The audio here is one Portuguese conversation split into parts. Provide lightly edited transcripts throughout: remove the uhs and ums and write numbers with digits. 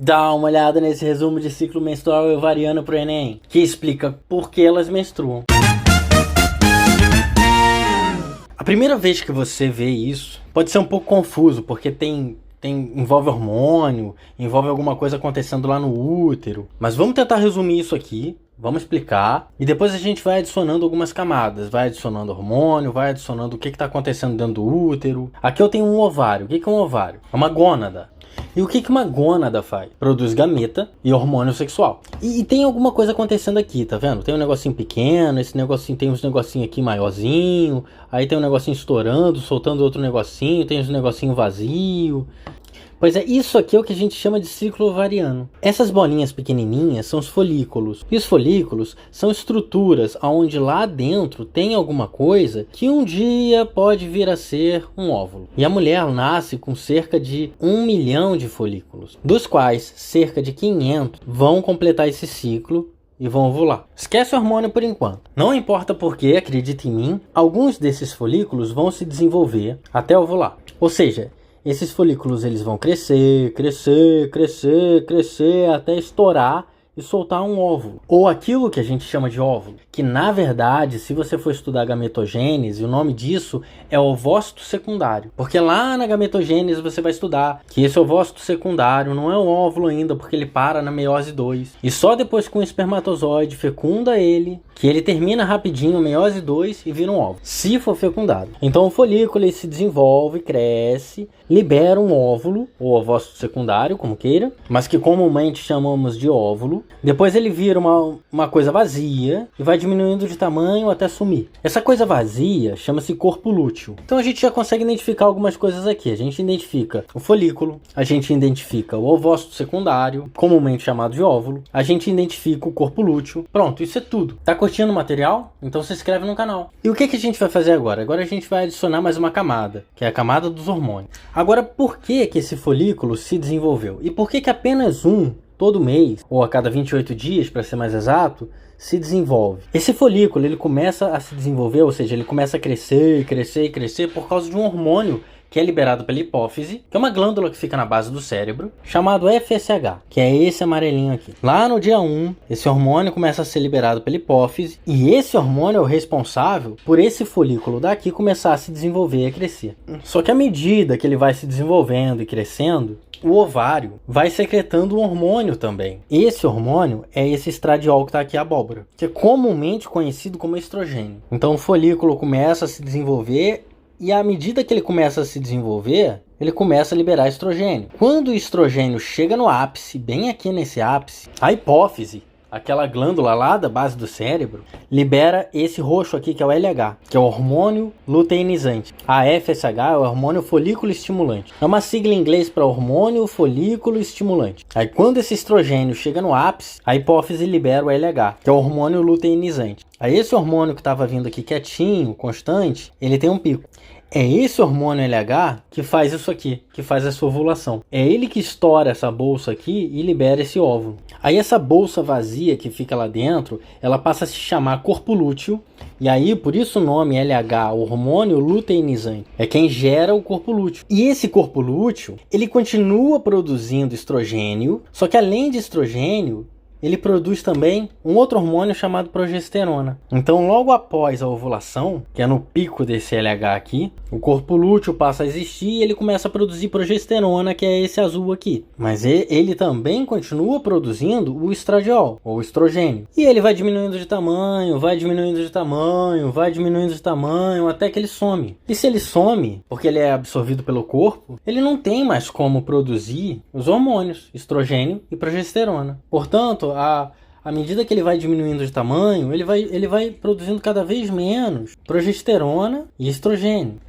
Dá uma olhada nesse resumo de ciclo menstrual e ovariano pro Enem, que explica por que elas menstruam. A primeira vez que você vê isso pode ser um pouco confuso, porque envolve hormônio, envolve alguma coisa acontecendo lá no útero. Mas vamos tentar resumir isso aqui, vamos explicar, e depois a gente vai adicionando algumas camadas, vai adicionando hormônio, vai adicionando o que está acontecendo dentro do útero. Aqui eu tenho um ovário. O que é um ovário? É uma gônada. E o que uma gônada faz? Produz gameta e hormônio sexual. E tem alguma coisa acontecendo aqui, tá vendo? Tem um negocinho pequeno, esse negocinho tem uns negocinho aqui maiorzinho, aí tem um negocinho estourando, soltando outro negocinho, tem uns negocinho vazio. Pois é, isso aqui é o que a gente chama de ciclo ovariano. Essas bolinhas pequenininhas são os folículos. E os folículos são estruturas onde lá dentro tem alguma coisa que um dia pode vir a ser um óvulo. E a mulher nasce com cerca de 1 milhão de folículos, dos quais cerca de 500 vão completar esse ciclo e vão ovular. Esquece o hormônio por enquanto. Não importa porque, acredita em mim, alguns desses folículos vão se desenvolver até ovular. Ou seja, esses folículos eles vão crescer, até estourar e soltar um óvulo. Ou aquilo que a gente chama de óvulo. Que na verdade, se você for estudar gametogênese, o nome disso é ovócito secundário. Porque lá na gametogênese você vai estudar que esse ovócito secundário não é um óvulo ainda, porque ele para na meiose 2. E só depois que um espermatozoide fecunda ele, que ele termina rapidinho a meiose 2 e vira um óvulo, se for fecundado. Então o folículo ele se desenvolve, cresce, libera um óvulo, ou ovócito secundário, como queira, mas que comumente chamamos de óvulo. Depois ele vira uma coisa vazia e vai diminuindo de tamanho até sumir. Essa coisa vazia chama-se corpo lúteo. Então a gente já consegue identificar algumas coisas aqui. A gente identifica o folículo, a gente identifica o ovócito secundário, comumente chamado de óvulo, a gente identifica o corpo lúteo. Pronto, isso é tudo. Tá curtindo o material? Então se inscreve no canal. E o que a gente vai fazer agora? Agora a gente vai adicionar mais uma camada, que é a camada dos hormônios. Agora, por que esse folículo se desenvolveu? E por que apenas um todo mês, ou a cada 28 dias, para ser mais exato, se desenvolve? Esse folículo, ele começa a se desenvolver, ou seja, ele começa a crescer por causa de um hormônio que é liberado pela hipófise, que é uma glândula que fica na base do cérebro, chamado FSH, que é esse amarelinho aqui. Lá no dia 1, esse hormônio começa a ser liberado pela hipófise, e esse hormônio é o responsável por esse folículo daqui começar a se desenvolver e a crescer. Só que à medida que ele vai se desenvolvendo e crescendo, o ovário vai secretando um hormônio também. Esse hormônio é esse estradiol que está aqui, a abóbora, que é comumente conhecido como estrogênio. Então o folículo começa a se desenvolver e à medida que ele começa a se desenvolver, ele começa a liberar estrogênio. Quando o estrogênio chega no ápice, bem aqui nesse ápice, a hipófise, aquela glândula lá da base do cérebro, libera esse roxo aqui que é o LH, que é o hormônio luteinizante. A FSH é o hormônio folículo estimulante. É uma sigla em inglês para hormônio folículo estimulante. Aí quando esse estrogênio chega no ápice, a hipófise libera o LH, que é o hormônio luteinizante. Aí esse hormônio que estava vindo aqui quietinho, constante, ele tem um pico. É esse hormônio LH que faz isso aqui, que faz essa ovulação. É ele que estoura essa bolsa aqui e libera esse óvulo. Aí essa bolsa vazia que fica lá dentro, ela passa a se chamar corpo lúteo. E aí, por isso o nome LH, hormônio luteinizante, é quem gera o corpo lúteo. E esse corpo lúteo, ele continua produzindo estrogênio, só que além de estrogênio, ele produz também um outro hormônio chamado progesterona. Então, logo após a ovulação, que é no pico desse LH aqui, o corpo lúteo passa a existir e ele começa a produzir progesterona, que é esse azul aqui. Mas ele também continua produzindo o estradiol, ou estrogênio. E ele vai diminuindo de tamanho, vai diminuindo de tamanho, vai diminuindo de tamanho, até que ele some. E se ele some, porque ele é absorvido pelo corpo, ele não tem mais como produzir os hormônios, estrogênio e progesterona. Portanto, à medida que ele vai diminuindo de tamanho, ele vai produzindo cada vez menos progesterona e estrogênio.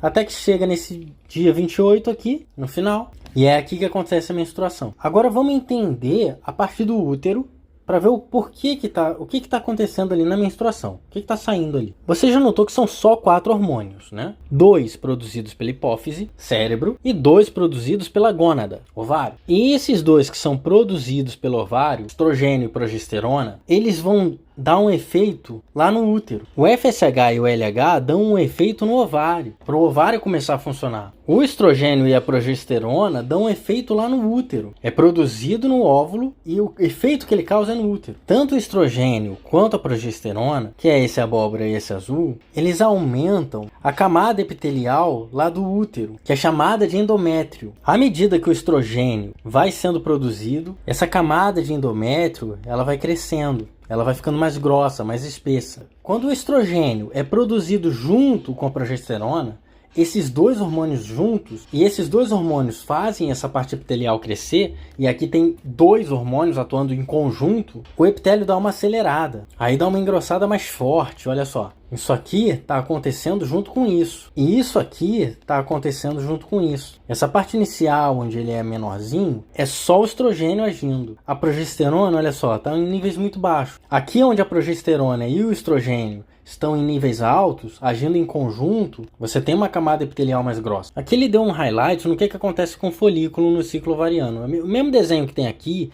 Até que chega nesse dia 28 aqui, no final, e é aqui que acontece a menstruação. Agora vamos entender a partir do útero, para ver o porquê que tá acontecendo ali na menstruação. O que tá saindo ali? Você já notou que são só 4 hormônios, né? 2 produzidos pela hipófise, cérebro, e 2 produzidos pela gônada, ovário. E esses 2 que são produzidos pelo ovário, estrogênio e progesterona, eles vão dá um efeito lá no útero. O FSH e o LH dão um efeito no ovário, para o ovário começar a funcionar. O estrogênio e a progesterona dão um efeito lá no útero. É produzido no óvulo e o efeito que ele causa é no útero. Tanto o estrogênio quanto a progesterona, que é esse abóbora e esse azul, eles aumentam a camada epitelial lá do útero, que é chamada de endométrio. À medida que o estrogênio vai sendo produzido, essa camada de endométrio ela vai crescendo. Ela vai ficando mais grossa, mais espessa. Quando o estrogênio é produzido junto com a progesterona, esses dois hormônios juntos, e esses dois hormônios fazem essa parte epitelial crescer, e aqui tem dois hormônios atuando em conjunto, o epitélio dá uma acelerada. Aí dá uma engrossada mais forte, olha só. Isso aqui está acontecendo junto com isso. E isso aqui está acontecendo junto com isso. Essa parte inicial, onde ele é menorzinho, é só o estrogênio agindo. A progesterona, olha só, está em níveis muito baixos. Aqui onde a progesterona e o estrogênio estão em níveis altos, agindo em conjunto, você tem uma camada epitelial mais grossa. Aqui ele deu um highlight no que acontece com o folículo no ciclo ovariano. O mesmo desenho que tem aqui.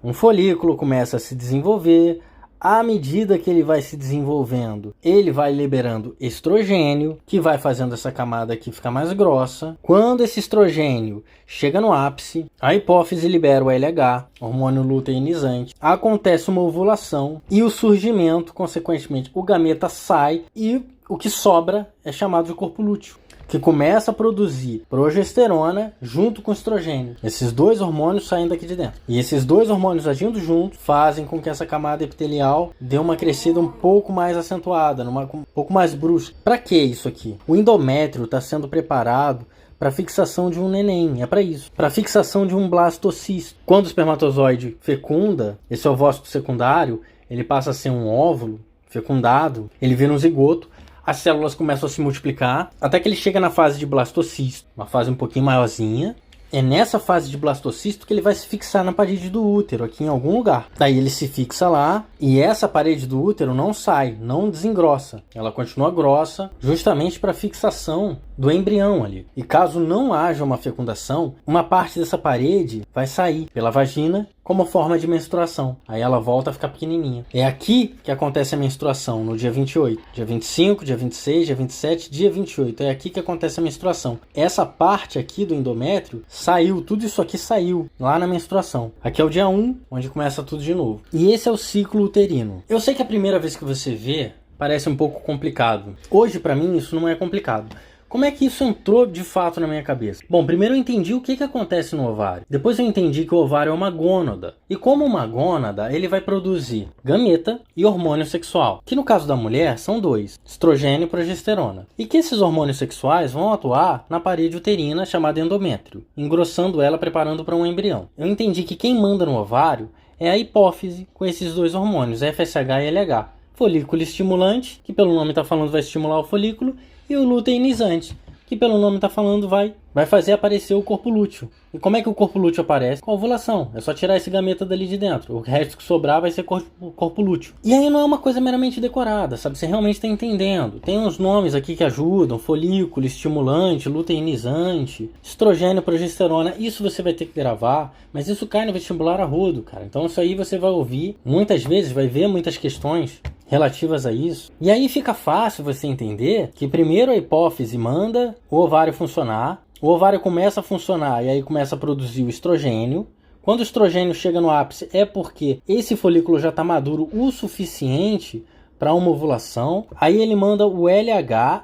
Um folículo começa a se desenvolver. À medida que ele vai se desenvolvendo, ele vai liberando estrogênio, que vai fazendo essa camada aqui ficar mais grossa. Quando esse estrogênio chega no ápice, a hipófise libera o LH, hormônio luteinizante, acontece uma ovulação e o surgimento, consequentemente, o gameta sai e o que sobra é chamado de corpo lúteo, que começa a produzir progesterona junto com estrogênio. Esses dois hormônios saindo daqui de dentro. E esses dois hormônios agindo juntos fazem com que essa camada epitelial dê uma crescida um pouco mais acentuada, um pouco mais brusca. Para que isso aqui? O endométrio está sendo preparado para fixação de um neném, é para isso. Para fixação de um blastocisto. Quando o espermatozoide fecunda, esse ovócito secundário, ele passa a ser um óvulo fecundado, ele vira um zigoto. As células começam a se multiplicar, até que ele chega na fase de blastocisto, uma fase um pouquinho maiorzinha. É nessa fase de blastocisto que ele vai se fixar na parede do útero, aqui em algum lugar. Daí ele se fixa lá, e essa parede do útero não sai, não desengrossa. Ela continua grossa, justamente para fixação do embrião ali. E caso não haja uma fecundação, uma parte dessa parede vai sair pela vagina como forma de menstruação. Aí ela volta a ficar pequenininha. É aqui que acontece a menstruação, no dia 28. Dia 25, dia 26, dia 27, dia 28. É aqui que acontece a menstruação. Essa parte aqui do endométrio saiu, tudo isso aqui saiu lá na menstruação. Aqui é o dia 1, onde começa tudo de novo. E esse é o ciclo uterino. Eu sei que a primeira vez que você vê, parece um pouco complicado. Hoje, para mim, isso não é complicado. Como é que isso entrou de fato na minha cabeça? Bom, primeiro eu entendi o que acontece no ovário. Depois eu entendi que o ovário é uma gônada. E como uma gônada, ele vai produzir gameta e hormônio sexual. Que no caso da mulher são dois, estrogênio e progesterona. E que esses hormônios sexuais vão atuar na parede uterina chamada endométrio, engrossando ela, preparando para um embrião. Eu entendi que quem manda no ovário é a hipófise com esses dois hormônios, FSH e LH. Folículo estimulante, que pelo nome está falando vai estimular o folículo, e o luteinizante, que pelo nome está falando vai fazer aparecer o corpo lúteo. E como é que o corpo lúteo aparece? Com a ovulação. É só tirar esse gameta dali de dentro. O resto que sobrar vai ser corpo lúteo. E aí não é uma coisa meramente decorada, sabe? Você realmente está entendendo. Tem uns nomes aqui que ajudam: folículo, estimulante, luteinizante, estrogênio, progesterona. Isso você vai ter que gravar, mas isso cai no vestibular a rodo, cara. Então isso aí você vai ouvir muitas vezes, vai ver muitas questões relativas a isso. E aí fica fácil você entender que primeiro a hipófise manda o ovário funcionar, o ovário começa a funcionar e aí começa a produzir o estrogênio. Quando o estrogênio chega no ápice é porque esse folículo já está maduro o suficiente para uma ovulação. Aí ele manda o LH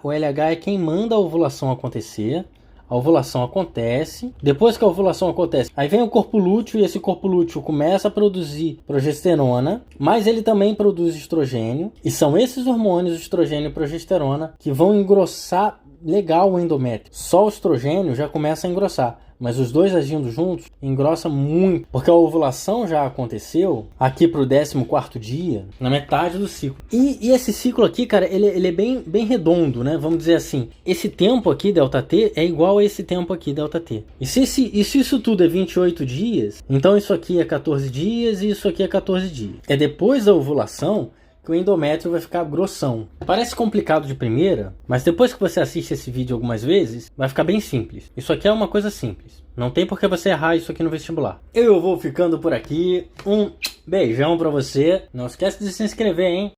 é quem manda a ovulação acontecer. A ovulação acontece. Depois que a ovulação acontece, aí vem o corpo lúteo e esse corpo lúteo começa a produzir progesterona, mas ele também produz estrogênio. E são esses hormônios, estrogênio e progesterona, que vão engrossar legal o endométrio. Só o estrogênio já começa a engrossar, mas os dois agindo juntos engrossa muito, porque a ovulação já aconteceu aqui pro 14º dia, na metade do ciclo. E esse ciclo aqui, cara, ele é bem redondo, né? Vamos dizer assim, esse tempo aqui, ΔT, é igual a esse tempo aqui, ΔT. E se isso tudo é 28 dias, então isso aqui é 14 dias e isso aqui é 14 dias. É depois da ovulação que o endométrio vai ficar grossão. Parece complicado de primeira, mas depois que você assiste esse vídeo algumas vezes, vai ficar bem simples. Isso aqui é uma coisa simples. Não tem por que você errar isso aqui no vestibular. Eu vou ficando por aqui. Um Beijão pra você. Não esquece de se inscrever, hein?